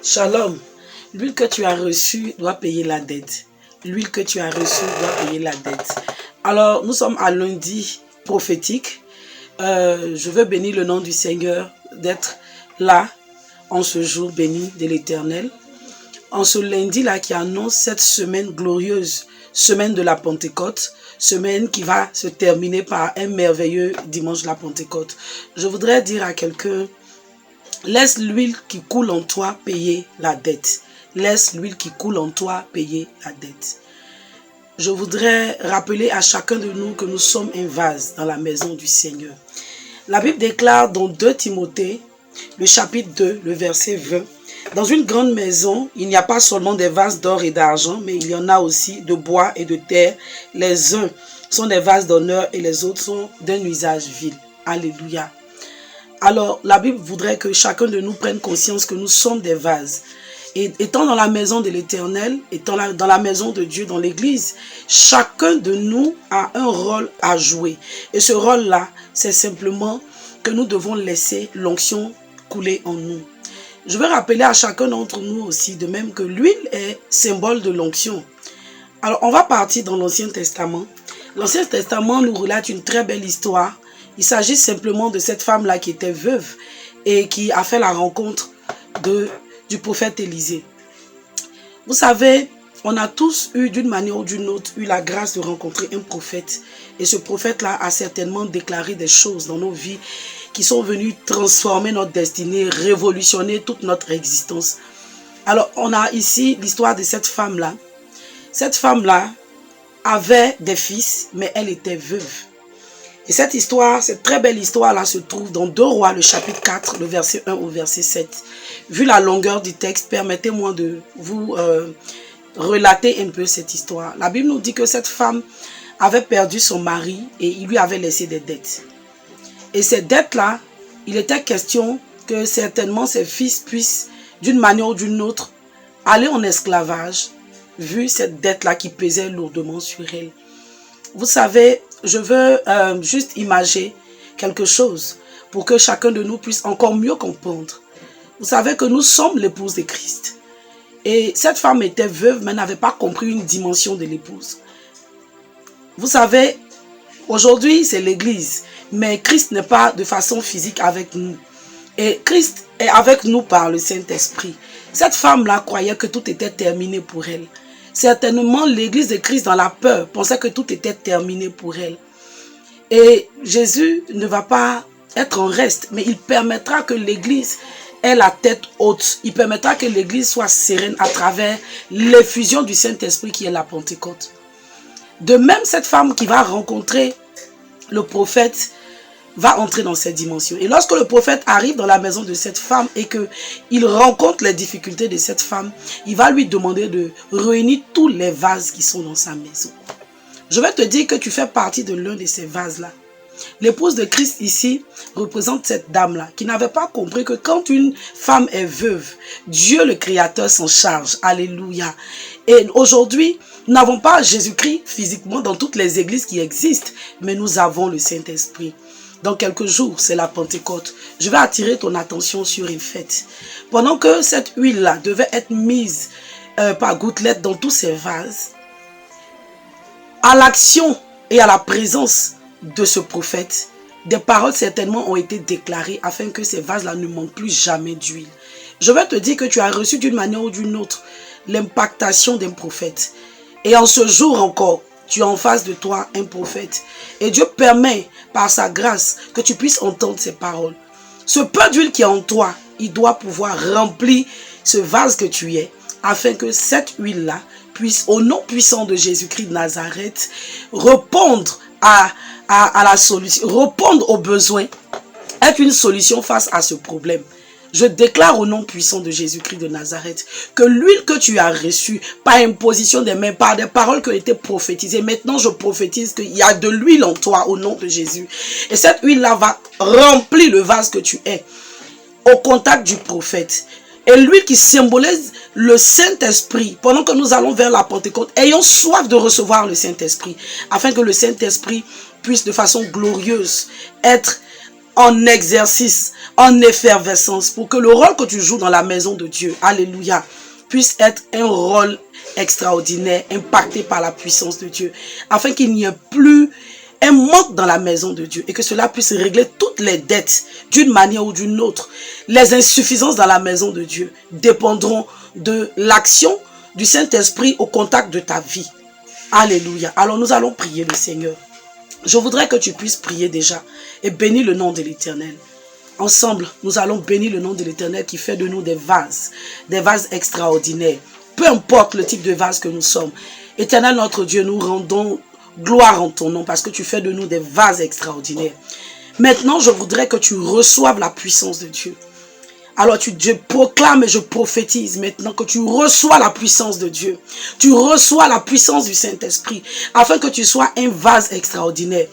Shalom. L'huile que tu as reçue doit payer la dette. L'huile que tu as reçue doit payer la dette. Alors, nous sommes à lundi prophétique. Je veux bénir le nom du Seigneur d'être là en ce jour béni de l'Éternel. En ce lundi-là qui annonce cette semaine glorieuse, semaine de la Pentecôte, semaine qui va se terminer par un merveilleux dimanche de la Pentecôte. Je voudrais dire à quelqu'un: laisse l'huile qui coule en toi payer la dette. Laisse l'huile qui coule en toi payer la dette. Je voudrais rappeler à chacun de nous que nous sommes un vase dans la maison du Seigneur. La Bible déclare dans 2 Timothée, le chapitre 2, le verset 20, « Dans une grande maison, il n'y a pas seulement des vases d'or et d'argent, mais il y en a aussi de bois et de terre. Les uns sont des vases d'honneur et les autres sont d'un usage vil. » Alléluia. Alors, la Bible voudrait que chacun de nous prenne conscience que nous sommes des vases. Et étant dans la maison de l'Éternel, étant dans la maison de Dieu, dans l'Église, chacun de nous a un rôle à jouer. Et ce rôle-là, c'est simplement que nous devons laisser l'onction couler en nous. Je veux rappeler à chacun d'entre nous aussi, de même que l'huile est symbole de l'onction. Alors, on va partir dans l'Ancien Testament. L'Ancien Testament nous relate une très belle histoire. Il s'agit simplement de cette femme-là qui était veuve et qui a fait la rencontre du prophète Élisée. Vous savez, on a tous eu d'une manière ou d'une autre eu la grâce de rencontrer un prophète. Et ce prophète-là a certainement déclaré des choses dans nos vies qui sont venues transformer notre destinée, révolutionner toute notre existence. Alors, on a ici l'histoire de cette femme-là. Cette femme-là avait des fils, mais elle était veuve. Et cette histoire, cette très belle histoire-là se trouve dans 2 Rois, le chapitre 4, le verset 1 au verset 7. Vu la longueur du texte, permettez-moi de vous relater un peu cette histoire. La Bible nous dit que cette femme avait perdu son mari et il lui avait laissé des dettes. Et ces dettes-là, il était question que certainement ses fils puissent, d'une manière ou d'une autre, aller en esclavage, vu cette dette-là qui pesait lourdement sur elle. Vous savez, je veux juste imager quelque chose pour que chacun de nous puisse encore mieux comprendre. Vous savez que nous sommes l'épouse de Christ. Et cette femme était veuve, mais n'avait pas compris une dimension de l'épouse. Vous savez, aujourd'hui c'est l'église, mais Christ n'est pas de façon physique avec nous. Et Christ est avec nous par le Saint-Esprit. Cette femme-là croyait que tout était terminé pour elle. Certainement, l'église de Christ, dans la peur, pensait que tout était terminé pour elle. Et Jésus ne va pas être en reste, mais il permettra que l'église ait la tête haute. Il permettra que l'église soit sereine à travers l'effusion du Saint-Esprit qui est la Pentecôte. De même, cette femme qui va rencontrer le prophète va entrer dans cette dimension. Et lorsque le prophète arrive dans la maison de cette femme et qu'il rencontre les difficultés de cette femme, il va lui demander de réunir tous les vases qui sont dans sa maison. Je vais te dire que tu fais partie de l'un de ces vases-là. L'épouse de Christ ici représente cette dame-là qui n'avait pas compris que quand une femme est veuve, Dieu le Créateur s'en charge. Alléluia. Et aujourd'hui, nous n'avons pas Jésus-Christ physiquement dans toutes les églises qui existent, mais nous avons le Saint-Esprit. Dans quelques jours, c'est la Pentecôte. Je vais attirer ton attention sur une fête. Pendant que cette huile-là devait être mise par gouttelettes dans tous ces vases, à l'action et à la présence de ce prophète, des paroles certainement ont été déclarées afin que ces vases-là ne manquent plus jamais d'huile. Je vais te dire que tu as reçu d'une manière ou d'une autre l'impactation d'un prophète. Et en ce jour encore, tu as en face de toi un prophète. Et Dieu permet, par sa grâce, que tu puisses entendre ces paroles. Ce peu d'huile qui est en toi, il doit pouvoir remplir ce vase que tu es, afin que cette huile-là puisse, au nom puissant de Jésus-Christ de Nazareth, répondre à la solution, répondre aux besoins, être une solution face à ce problème. Je déclare au nom puissant de Jésus-Christ de Nazareth que l'huile que tu as reçue par imposition des mains, par des paroles qui ont été prophétisées, maintenant je prophétise qu'il y a de l'huile en toi au nom de Jésus. Et cette huile-là va remplir le vase que tu es au contact du prophète. Et l'huile qui symbolise le Saint-Esprit, pendant que nous allons vers la Pentecôte, ayons soif de recevoir le Saint-Esprit, afin que le Saint-Esprit puisse de façon glorieuse être en exercice, en effervescence, pour que le rôle que tu joues dans la maison de Dieu, alléluia, puisse être un rôle extraordinaire, impacté par la puissance de Dieu, afin qu'il n'y ait plus un manque dans la maison de Dieu et que cela puisse régler toutes les dettes d'une manière ou d'une autre. Les insuffisances dans la maison de Dieu dépendront de l'action du Saint-Esprit au contact de ta vie. Alléluia. Alors nous allons prier le Seigneur. Je voudrais que tu puisses prier déjà et bénir le nom de l'Éternel. Ensemble, nous allons bénir le nom de l'Éternel qui fait de nous des vases extraordinaires. Peu importe le type de vase que nous sommes. Éternel notre Dieu, nous rendons gloire en ton nom parce que tu fais de nous des vases extraordinaires. Maintenant, je voudrais que tu reçoives la puissance de Dieu. Alors je proclame et je prophétise maintenant que tu reçois la puissance de Dieu. Tu reçois la puissance du Saint-Esprit afin que tu sois un vase extraordinaire.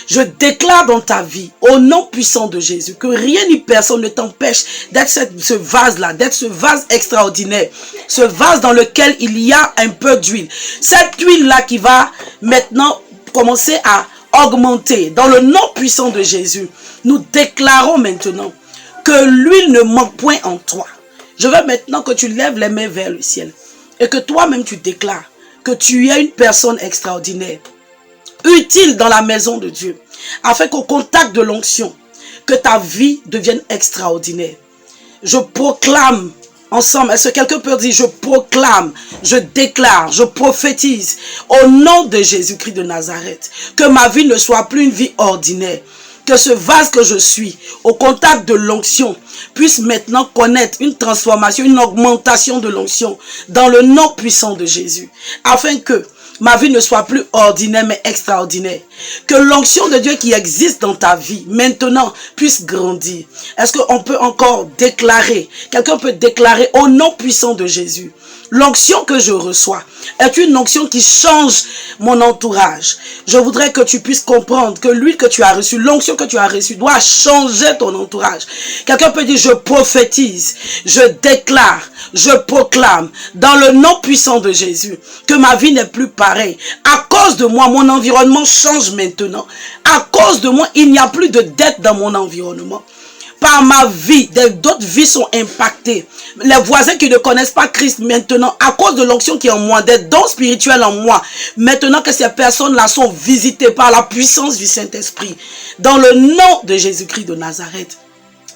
Je déclare dans ta vie, au nom puissant de Jésus, que rien ni personne ne t'empêche d'être ce vase-là, d'être ce vase extraordinaire. Ce vase dans lequel il y a un peu d'huile. Cette huile-là qui va maintenant commencer à augmenter. Dans le nom puissant de Jésus, nous déclarons maintenant que l'huile ne manque point en toi. Je veux maintenant que tu lèves les mains vers le ciel et que toi-même tu déclares que tu es une personne extraordinaire, utile dans la maison de Dieu, afin qu'au contact de l'onction, que ta vie devienne extraordinaire. Je proclame ensemble, est-ce que quelqu'un peut dire, je proclame, je déclare, je prophétise au nom de Jésus-Christ de Nazareth, que ma vie ne soit plus une vie ordinaire, que ce vase que je suis, au contact de l'onction, puisse maintenant connaître une transformation, une augmentation de l'onction, dans le nom puissant de Jésus, afin que ma vie ne soit plus ordinaire mais extraordinaire. Que l'onction de Dieu qui existe dans ta vie maintenant puisse grandir. Est-ce qu'on peut encore déclarer, quelqu'un peut déclarer au nom puissant de Jésus, l'onction que je reçois est une onction qui change mon entourage. Je voudrais que tu puisses comprendre que l'huile que tu as reçue, l'onction que tu as reçue doit changer ton entourage. Quelqu'un peut dire, je prophétise, je déclare, je proclame dans le nom puissant de Jésus que ma vie n'est plus pareille. À cause de moi, mon environnement change maintenant. À cause de moi, il n'y a plus de dette dans mon environnement. Par ma vie, d'autres vies sont impactées. Les voisins qui ne connaissent pas Christ maintenant, à cause de l'onction qui est en moi, des dons spirituels en moi, maintenant que ces personnes-là sont visitées par la puissance du Saint-Esprit, dans le nom de Jésus-Christ de Nazareth,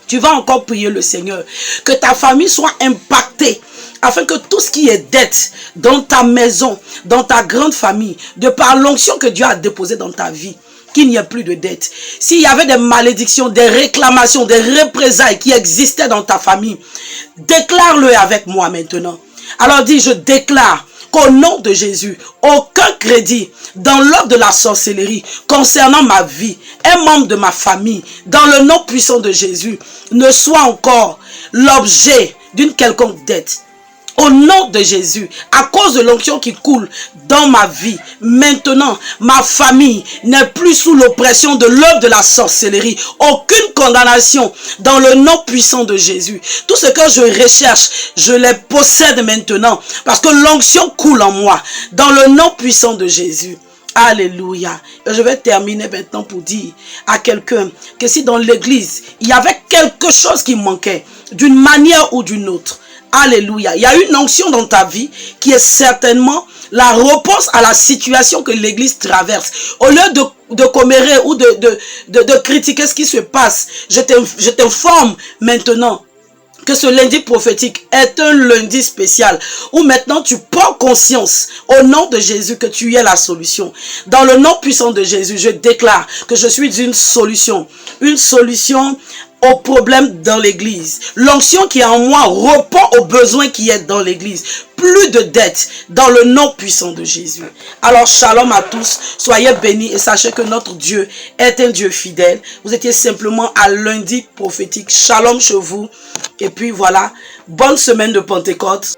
tu vas encore prier le Seigneur, que ta famille soit impactée, afin que tout ce qui est dette dans ta maison, dans ta grande famille, de par l'onction que Dieu a déposée dans ta vie, qu'il n'y ait plus de dettes. S'il y avait des malédictions, des réclamations, des représailles qui existaient dans ta famille, déclare-le avec moi maintenant. Alors dis, je déclare qu'au nom de Jésus, aucun crédit dans l'ordre de la sorcellerie concernant ma vie, un membre de ma famille, dans le nom puissant de Jésus, ne soit encore l'objet d'une quelconque dette. Au nom de Jésus, à cause de l'onction qui coule dans ma vie, maintenant, ma famille n'est plus sous l'oppression de l'œuvre de la sorcellerie. Aucune condamnation dans le nom puissant de Jésus. Tout ce que je recherche, je les possède maintenant parce que l'onction coule en moi dans le nom puissant de Jésus. Alléluia. Et je vais terminer maintenant pour dire à quelqu'un que si dans l'église, il y avait quelque chose qui manquait d'une manière ou d'une autre, alléluia, il y a une onction dans ta vie qui est certainement la réponse à la situation que l'église traverse. Au lieu de commérer ou de critiquer ce qui se passe, je t'informe maintenant que ce lundi prophétique est un lundi spécial où maintenant tu prends conscience au nom de Jésus que tu es la solution. Dans le nom puissant de Jésus, je déclare que je suis une solution au problème dans l'église. L'onction qui est en moi répond aux besoins qui est dans l'église. Plus de dettes dans le nom puissant de Jésus. Alors shalom à tous, soyez bénis et sachez que notre Dieu est un Dieu fidèle. Vous étiez simplement à lundi prophétique. Shalom chez vous. Et puis voilà, bonne semaine de Pentecôte.